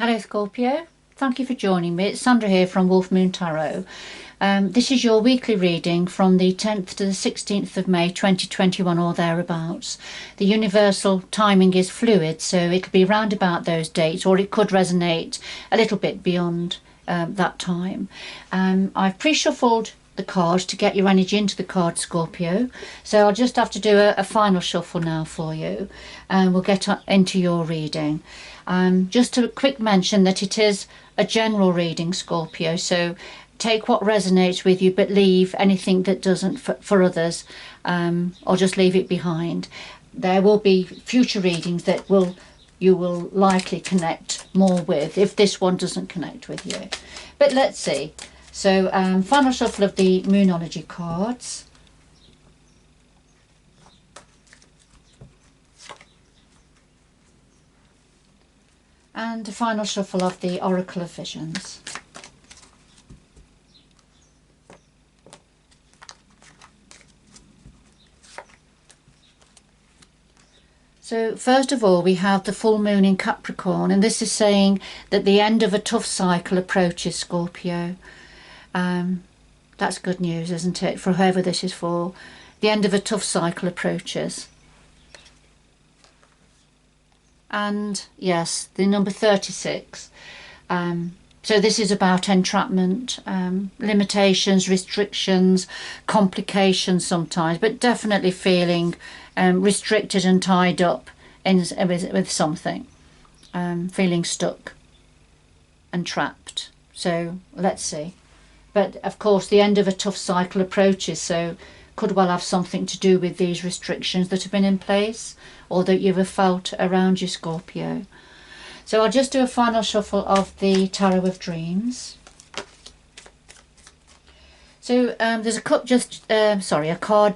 Hello Scorpio, thank you for joining me. It's Sandra here from Wolf Moon Tarot. This is your weekly reading from the 10th to the 16th of May 2021 or thereabouts. The universal timing is fluid, so it could be round about those dates or it could resonate a little bit beyond that time. I've pre-shuffled the cards to get your energy into the card, Scorpio, so I'll just have to do a final shuffle now for you and we'll get into your reading. Just a quick mention that it is a general reading, Scorpio, so take what resonates with you but leave anything that doesn't for others, or just leave it behind. There will be future readings that you will likely connect more with if this one doesn't connect with you. But let's see. So final shuffle of the Moonology cards. And a final shuffle of the Oracle of Visions. So first of all we have the full moon in Capricorn, and this is saying that the end of a tough cycle approaches, Scorpio. That's good news, isn't it, for whoever this is for? The end of a tough cycle approaches. And yes, the number 36. So this is about entrapment, limitations, restrictions, complications sometimes, but definitely feeling restricted and tied up with something, feeling stuck and trapped. So let's see. But of course the end of a tough cycle approaches, so could well have something to do with these restrictions that have been in place or that you've felt around you, Scorpio. So I'll just do a final shuffle of the Tarot of Dreams. So there's a card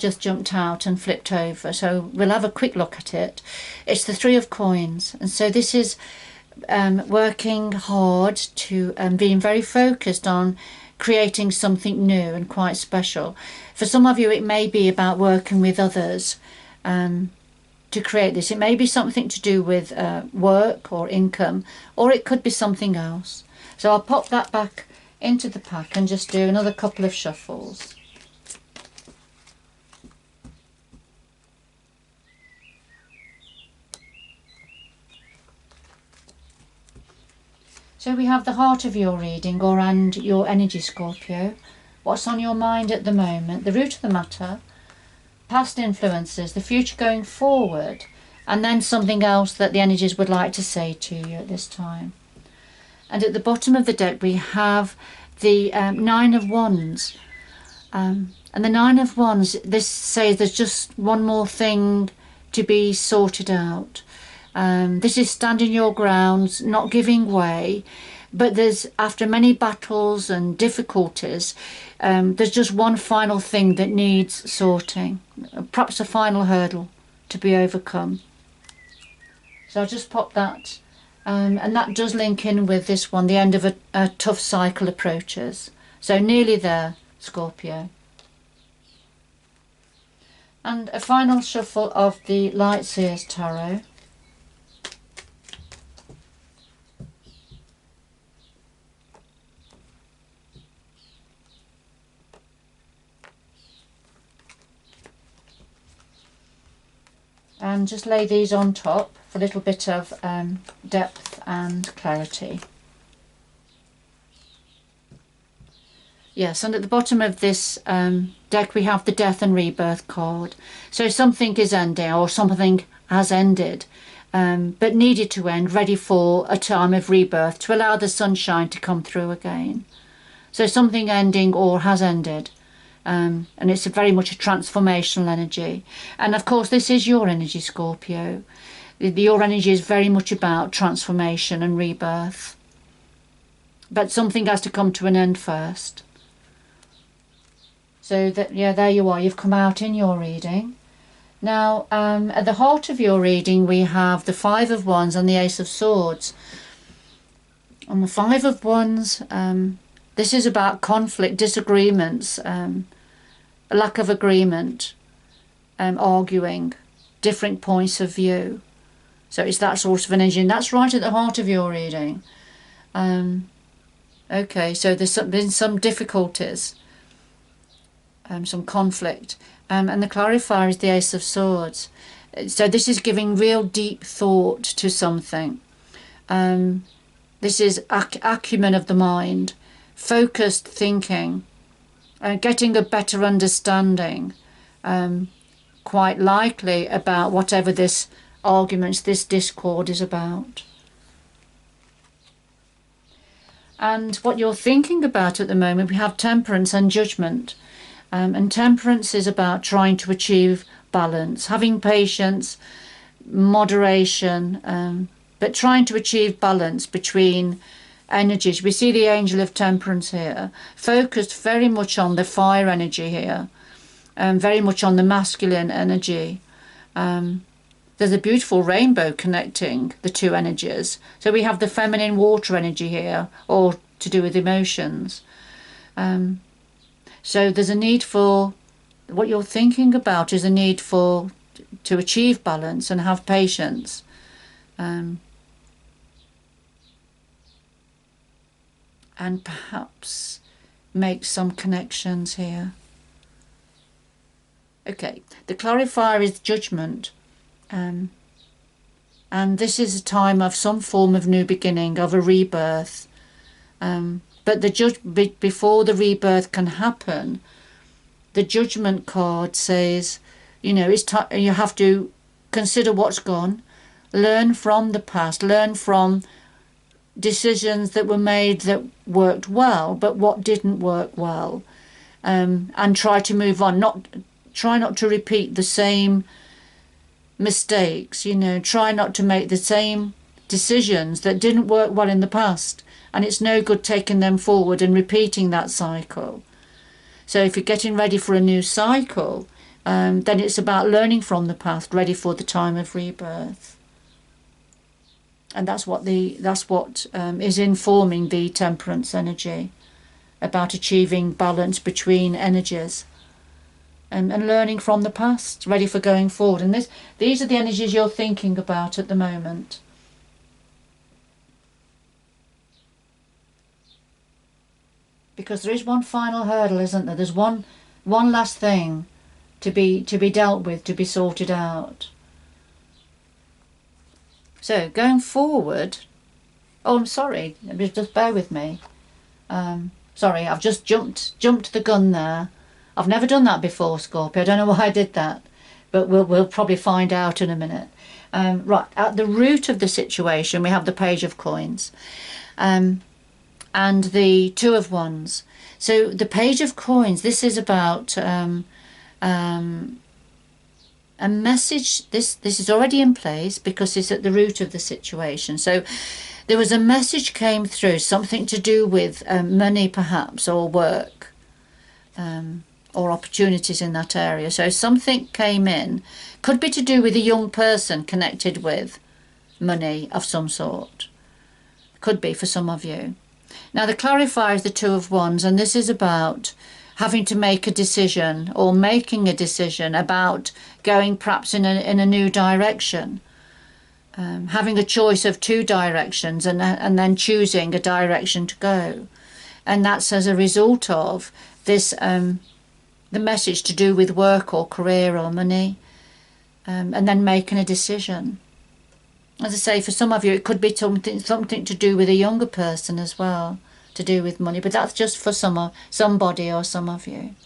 just jumped out and flipped over, so we'll have a quick look at it. It's the Three of Coins, and so this is working hard to being very focused on creating something new and quite special. For some of you it may be about working with others to create this. It may be something to do with work or income, or it could be something else. So I'll pop that back into the pack and just do another couple of shuffles. So we have the heart of your reading and your energy, Scorpio. What's on your mind at the moment, the root of the matter, past influences, the future going forward, and then something else that the energies would like to say to you at this time. And at the bottom of the deck we have the Nine of Wands. And the Nine of Wands, this says there's just one more thing to be sorted out. This is standing your grounds, not giving way, but there's, after many battles and difficulties, there's just one final thing that needs sorting, perhaps a final hurdle to be overcome. So I'll just pop that, and that does link in with this one, the end of a tough cycle approaches. So nearly there, Scorpio. And a final shuffle of the Light Seers Tarot. And just lay these on top for a little bit of depth and clarity. Yes, and at the bottom of this deck we have the Death and Rebirth card. So something is ending, or something has ended, but needed to end, ready for a time of rebirth to allow the sunshine to come through again. So something ending or has ended. And it's very much a transformational energy. And of course this is your energy, Scorpio. Your energy is very much about transformation and rebirth. But something has to come to an end first. So that, yeah, there you are. You've come out in your reading. Now at the heart of your reading we have the Five of Wands and the Ace of Swords. On the Five of Wands, this is about conflict, disagreements, lack of agreement, arguing, different points of view. So it's that sort of an energy, and that's right at the heart of your reading. Okay, so there's been some difficulties, some conflict. And the clarifier is the Ace of Swords. So this is giving real deep thought to something. This is acumen of the mind, focused thinking, getting a better understanding, quite likely about whatever this argument, this discord is about. And what you're thinking about at the moment, we have temperance and judgment. And temperance is about trying to achieve balance, having patience, moderation, but trying to achieve balance between energies. We see the angel of temperance here, focused very much on the fire energy here, very much on the masculine energy. There's a beautiful rainbow connecting the two energies. So we have the feminine water energy here, or to do with emotions. So there's a need for, what you're thinking about is a need for, to achieve balance and have patience. And perhaps make some connections here. Okay, the clarifier is judgment. And this is a time of some form of new beginning, of a rebirth. But before the rebirth can happen, the judgment card says, you know, it's you have to consider what's gone, learn from the past, learn from decisions that were made that worked well, but what didn't work well, and try to move on. Try not to repeat the same mistakes, you know, try not to make the same decisions that didn't work well in the past, and it's no good taking them forward and repeating that cycle. So if you're getting ready for a new cycle, then it's about learning from the past, ready for the time of rebirth. And that's what is informing the temperance energy, about achieving balance between energies. And learning from the past, ready for going forward. And these are the energies you're thinking about at the moment. Because there is one final hurdle, isn't there? There's one last thing to be dealt with, to be sorted out. So going forward, oh, I'm sorry, just bear with me. Sorry, I've just jumped the gun there. I've never done that before, Scorpio. I don't know why I did that, but we'll probably find out in a minute. Right, at the root of the situation, we have the Page of Coins, and the Two of Wands. So the Page of Coins, this is about a message. This is already in place because it's at the root of the situation. So there was a message came through, something to do with money, perhaps, or work. Or opportunities in that area. So something came in, could be to do with a young person connected with money of some sort. Could be for some of you. Now the clarifier is the Two of Wands, and this is about having to make a decision, or making a decision about going perhaps in a new direction. Having a choice of two directions, and then choosing a direction to go. And that's as a result of this the message to do with work or career or money, and then making a decision. As I say, for some of you it could be something to do with a younger person as well, to do with money, but that's just for somebody or some of you.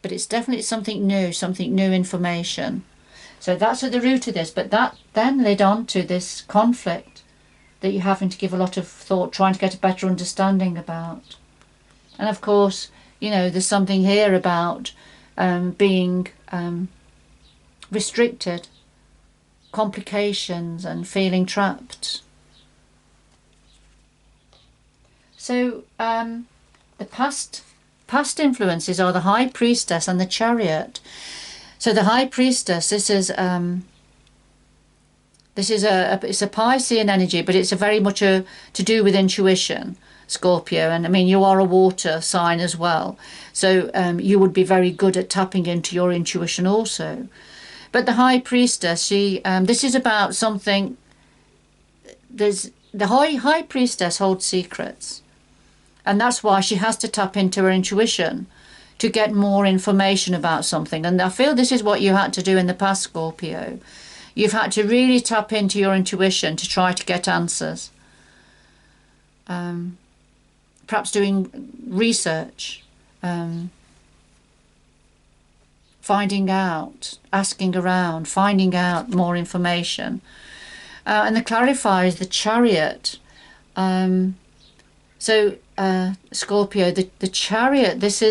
But it's definitely something new information. So that's at the root of this, but that then led on to this conflict that you're having to give a lot of thought, trying to get a better understanding about. And of course, you know, there's something here about being restricted, complications, and feeling trapped. So the past influences are the High Priestess and the Chariot. So the High Priestess, this is it's a Piscean energy, but it's a very much to do with intuition, Scorpio. And I mean, you are a water sign as well, so you would be very good at tapping into your intuition also. But the High Priestess, she this is about something. There's the high priestess holds secrets, and that's why she has to tap into her intuition to get more information about something. And I feel this is what you had to do in the past, Scorpio. You've had to really tap into your intuition to try to get answers. Perhaps doing research, finding out, asking around, finding out more information. And the clarifier is the Chariot. Scorpio, the Chariot, this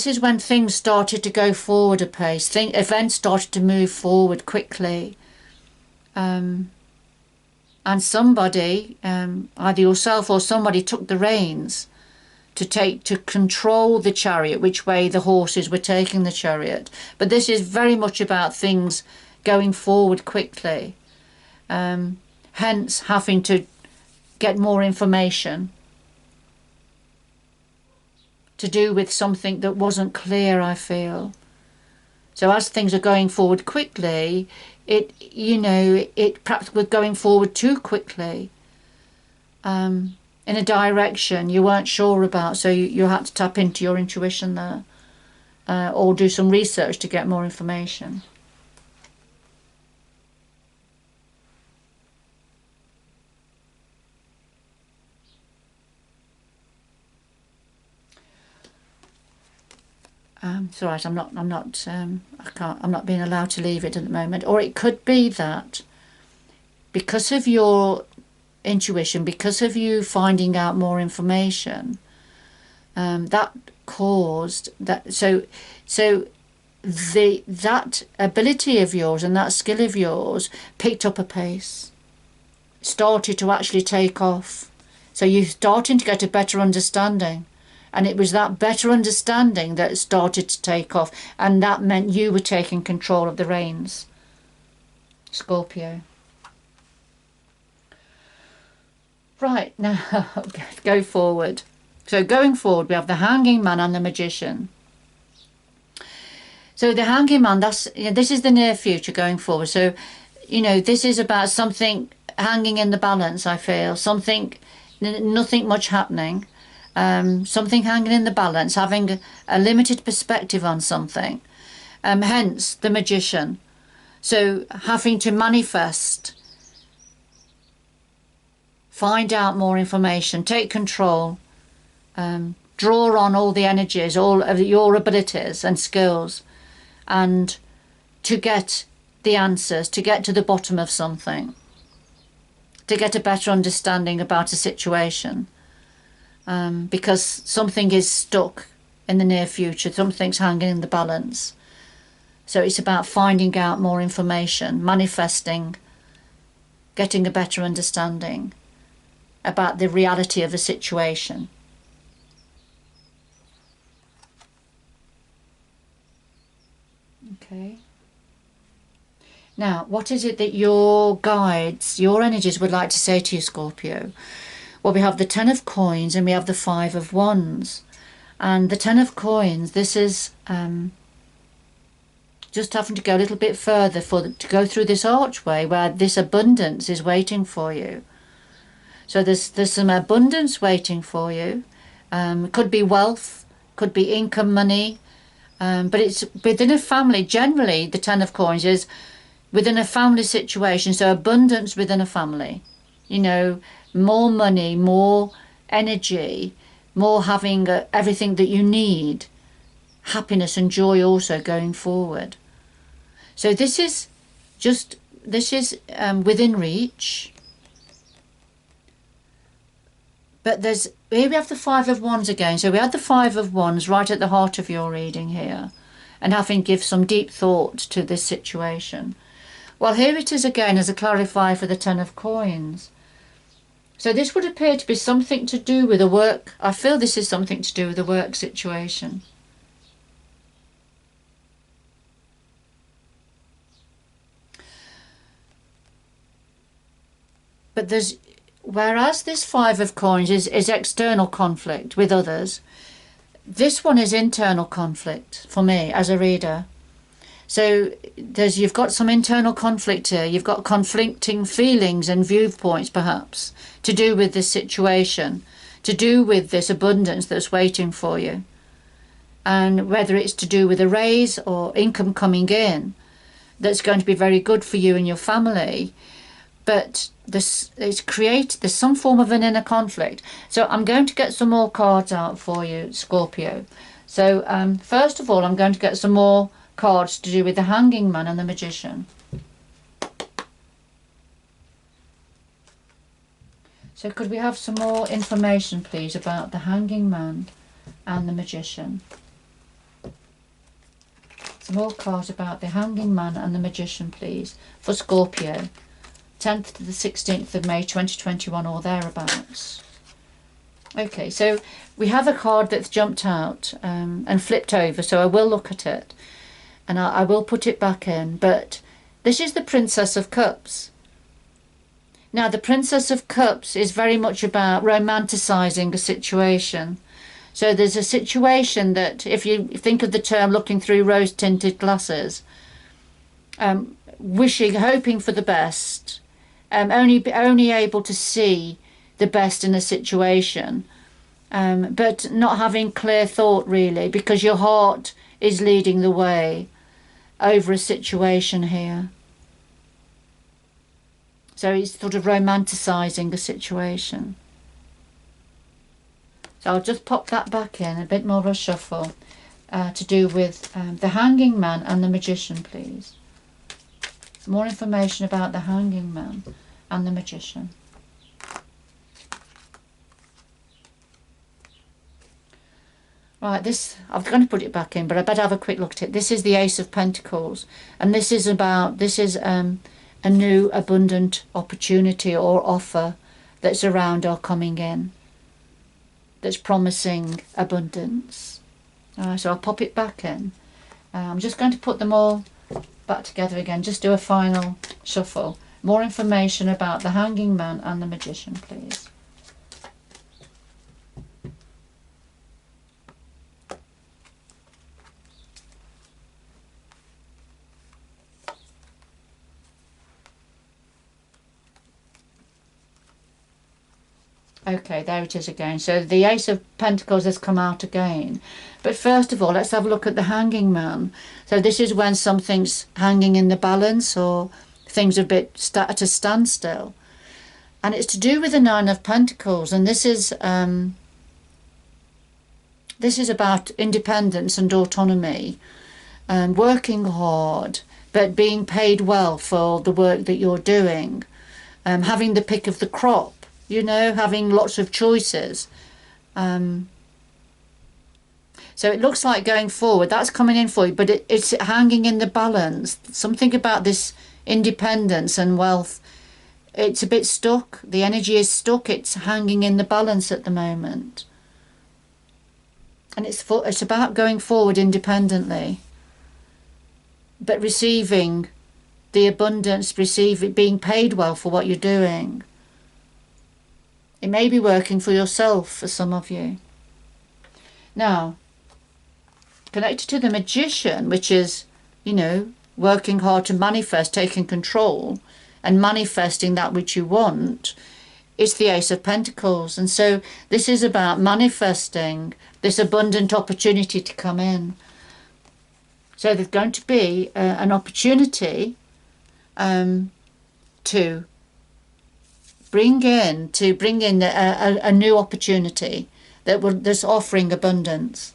is when things started to go forward a pace. Events started to move forward quickly. And somebody, either yourself or somebody, took the reins to control the chariot, which way the horses were taking the chariot. But this is very much about things going forward quickly. Hence having to get more information to do with something that wasn't clear, I feel. So as things are going forward quickly, it perhaps was going forward too quickly, in a direction you weren't sure about, so you had to tap into your intuition there, or do some research to get more information. It's all right. I'm not being allowed to leave it at the moment. Or it could be that because of your intuition, because of you finding out more information, that caused that. So that ability of yours and that skill of yours picked up a pace, started to actually take off. So you're starting to get a better understanding. And it was that better understanding that started to take off. And that meant you were taking control of the reins, Scorpio. Right, now go forward. So going forward, we have the Hanging Man and the Magician. So the Hanging Man, this is the near future going forward. So, this is about something hanging in the balance, I feel. Nothing much happening. Something hanging in the balance, having a limited perspective on something. Hence the Magician. So having to manifest, find out more information, take control, draw on all the energies, all of your abilities and skills, and to get the answers, to get to the bottom of something, to get a better understanding about a situation. Because something is stuck in the near future, something's hanging in the balance. So it's about finding out more information, manifesting, getting a better understanding about the reality of a situation. Okay. Now, what is it that your guides, your energies would like to say to you, Scorpio? Well, we have the 10 of Coins and we have the 5 of Wands. And the 10 of Coins, this is just having to go a little bit further to go through this archway where this abundance is waiting for you. So there's some abundance waiting for you. It could be wealth, could be income, money, but it's within a family. Generally, the 10 of Coins is within a family situation, so abundance within a family. More money, more energy, more having everything that you need, happiness and joy also going forward. So this is within reach. But here we have the 5 of Wands again. So we had the 5 of Wands right at the heart of your reading here, and having give some deep thought to this situation. Well, here it is again as a clarifier for the 10 of Coins. So this would appear to be something to do with a work. I feel this is something to do with a work situation. But whereas this 5 of Coins is external conflict with others, this one is internal conflict for me as a reader. So you've got some internal conflict here. You've got conflicting feelings and viewpoints, perhaps, to do with this situation, to do with this abundance that's waiting for you. And whether it's to do with a raise or income coming in, that's going to be very good for you and your family. But there's some form of an inner conflict. So I'm going to get some more cards out for you, Scorpio. So first of all, I'm going to get some more cards to do with the Hanging Man and the Magician. So could we have some more information, please, about the Hanging Man and the Magician? Some more cards about the Hanging Man and the Magician, please, for Scorpio. 10th to the 16th of May 2021 or thereabouts. Okay, so we have a card that's jumped out and flipped over, so I will look at it and I will put it back in. But this is the Princess of Cups. Now, the Princess of Cups is very much about romanticising a situation. So there's a situation that, if you think of the term looking through rose-tinted glasses, wishing, hoping for the best, only able to see the best in a situation, but not having clear thought really, because your heart is leading the way over a situation here. So it's sort of romanticising the situation. So I'll just pop that back in, a bit more of a shuffle, to do with the Hanging Man and the Magician, please. More information about the Hanging Man and the Magician. Right, I'm going to put it back in, but I better have a quick look at it. This is the Ace of Pentacles, and this is a new abundant opportunity or offer that's around or coming in, that's promising abundance. So I'll pop it back in. I'm just going to put them all back together again, just do a final shuffle. More information about the Hanging Man and the Magician, please. Okay, there it is again. So the Ace of Pentacles has come out again. But first of all, let's have a look at the Hanging Man. So this is when something's hanging in the balance, or things are a bit at a standstill. And it's to do with the Nine of Pentacles. And this is about independence and autonomy, working hard, but being paid well for the work that you're doing, having the pick of the crop. You know, having lots of choices. So it looks like going forward, that's coming in for you, but it's hanging in the balance. Something about this independence and wealth, it's a bit stuck. The energy is stuck. It's hanging in the balance at the moment. And it's about going forward independently, but receiving the abundance, being paid well for what you're doing. It may be working for yourself for some of you. Now, connected to the Magician, which is, you know, working hard to manifest, taking control and manifesting that which you want, it's the Ace of Pentacles. And so this is about manifesting this abundant opportunity to come in. So there's going to be an opportunity to bring in a new opportunity that's offering abundance.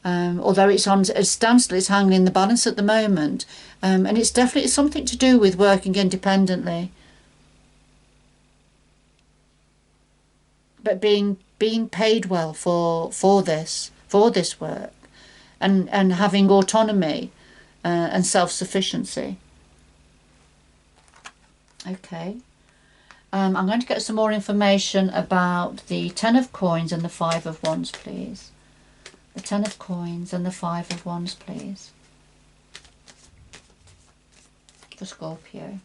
Although it's on a standstill, it's hanging in the balance at the moment, and it's definitely something to do with working independently, but being paid well for this work, and having autonomy and self-sufficiency. Okay. I'm going to get some more information about the Ten of Coins and the Five of Wands, please. The Ten of Coins and the Five of Wands, please. For Scorpio.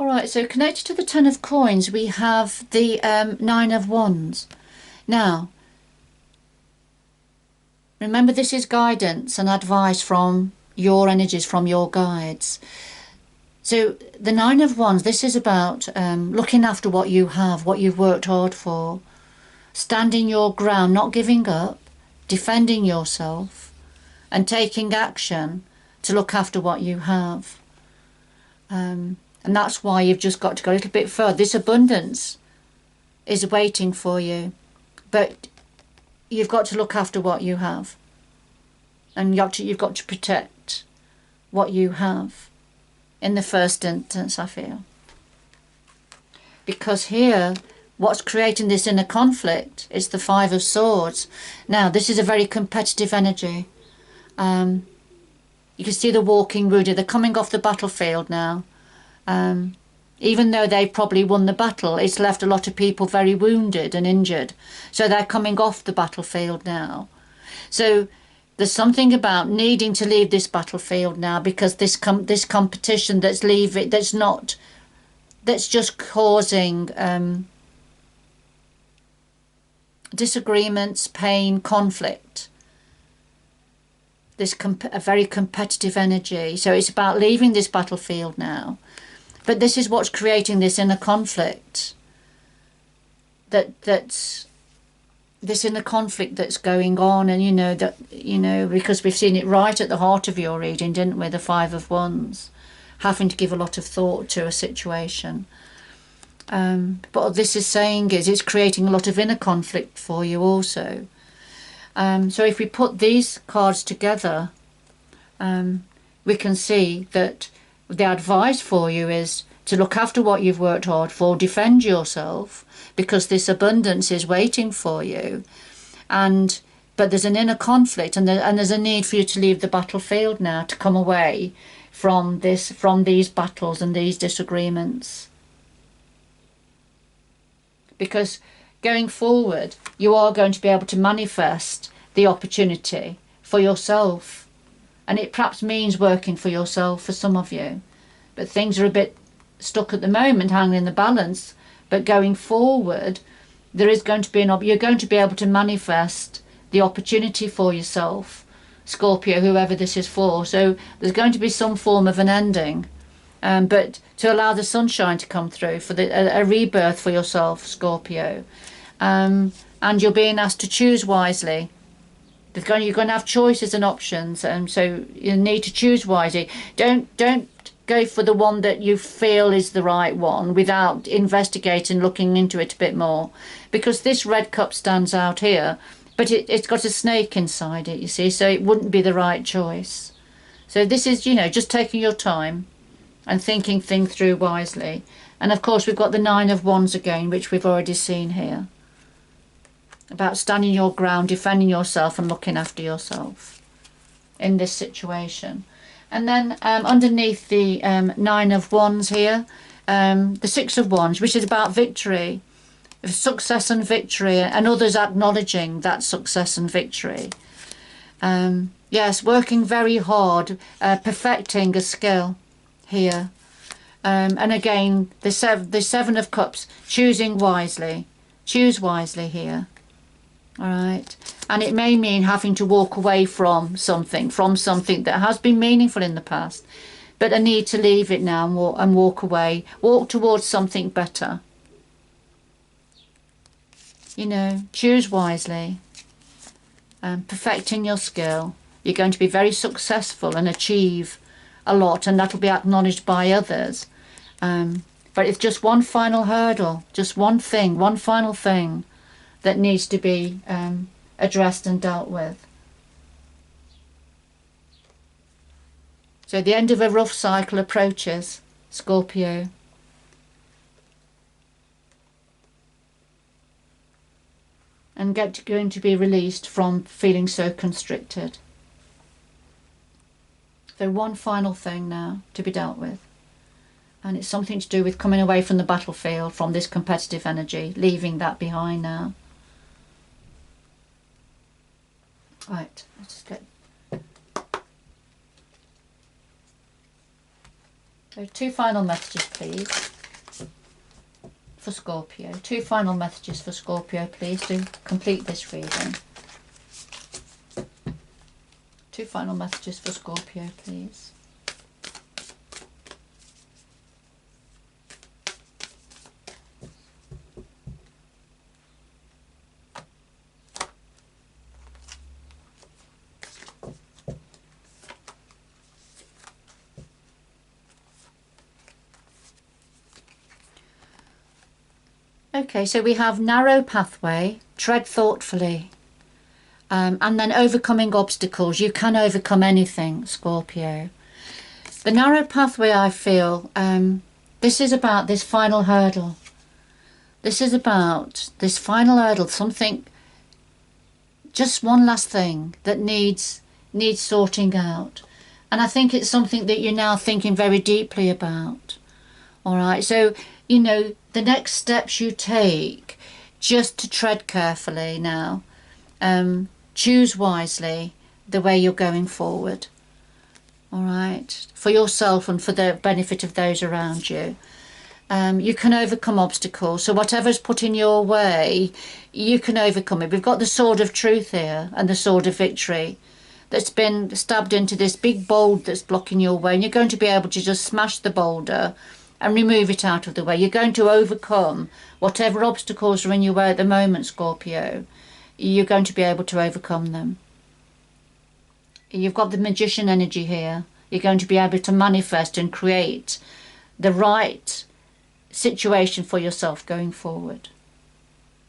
Alright, so connected to the Ten of Coins, we have the Nine of Wands. Now, remember, this is guidance and advice from your energies, from your guides. So the Nine of Wands, this is about looking after what you have, what you've worked hard for, standing your ground, not giving up, defending yourself, and taking action to look after what you have. And that's why you've just got to go a little bit further. This abundance is waiting for you, but you've got to look after what you have, and you've got to protect what you have in the first instance, I feel. Because here, what's creating this inner conflict is the Five of Swords. Now, this is a very competitive energy. You can see the walking Rudy. They're coming off the battlefield now. Even though they probably won the battle, it's left a lot of people very wounded and injured. So they're coming off the battlefield now. So there's something about needing to leave this battlefield now, because this competition that's just causing disagreements, pain, conflict. A very competitive energy. So it's about leaving this battlefield now. But this is what's creating this inner conflict. That's this inner conflict that's going on, and because we've seen it right at the heart of your reading, didn't we? The Five of Wands, having to give a lot of thought to a situation. But what this is saying is it's creating a lot of inner conflict for you also. So if we put these cards together, we can see that the advice for you is to look after what you've worked hard for, defend yourself, because this abundance is waiting for you. But there's an inner conflict, and there's a need for you to leave the battlefield now, to come away from these battles and these disagreements. Because going forward, you are going to be able to manifest the opportunity for yourself. And it perhaps means working for yourself for some of you. But things are a bit stuck at the moment, hanging in the balance. But going forward, there is going to be you're going to be able to manifest the opportunity for yourself, Scorpio, whoever this is for. So there's going to be some form of an ending. But to allow the sunshine to come through, for a rebirth for yourself, Scorpio. And you're being asked to choose wisely. You're going to have choices and options, and so you need to choose wisely. Don't go for the one that you feel is the right one without investigating, looking into it a bit more, because this red cup stands out here, but it's got a snake inside it, you see, so it wouldn't be the right choice. So this is, just taking your time and thinking things through wisely. And of course we've got the Nine of Wands again, which we've already seen here, about standing your ground, defending yourself and looking after yourself in this situation. And then underneath the Nine of Wands here, the Six of Wands, which is about victory, success and victory, and others acknowledging that success and victory. Yes, working very hard, perfecting a skill here. And again, the Seven of Cups, choosing wisely. Choose wisely here. All right, and it may mean having to walk away from something that has been meaningful in the past, but a need to leave it now and walk away, walk towards something better. Choose wisely, perfecting your skill. You're going to be very successful and achieve a lot, and that'll be acknowledged by others. But it's just one final hurdle, just one final thing that needs to be addressed and dealt with. So the end of a rough cycle approaches, Scorpio. And going to be released from feeling so constricted. So one final thing now to be dealt with. And it's something to do with coming away from the battlefield, from this competitive energy, leaving that behind now. Right, let's just get... So 2 final messages, please. for Scorpio. 2 final messages for Scorpio, please, to complete this reading. 2 final messages for Scorpio, please. Okay, so we have narrow pathway, tread thoughtfully, and then overcoming obstacles. You can overcome anything, Scorpio. The narrow pathway, I feel, this is about this final hurdle. This is about this final hurdle, something, just one last thing that needs sorting out. And I think it's something that you're now thinking very deeply about. All right, so, you know, the next steps you take, just to tread carefully now. Choose wisely the way you're going forward. All right, for yourself and for the benefit of those around you. You can overcome obstacles. So whatever's put in your way, you can overcome it. We've got the sword of truth here and the sword of victory that's been stabbed into this big boulder that's blocking your way. And you're going to be able to just smash the boulder and remove it out of the way. You're going to overcome whatever obstacles are in your way at the moment, Scorpio. You're going to be able to overcome them. You've got the magician energy here. You're going to be able to manifest and create the right situation for yourself going forward.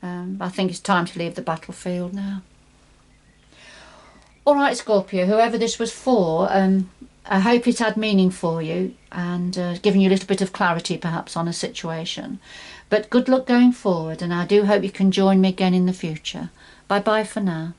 I think it's time to leave the battlefield now. All right, Scorpio, whoever this was for, I hope it had meaning for you and given you a little bit of clarity perhaps on a situation. But good luck going forward, and I do hope you can join me again in the future. Bye bye for now.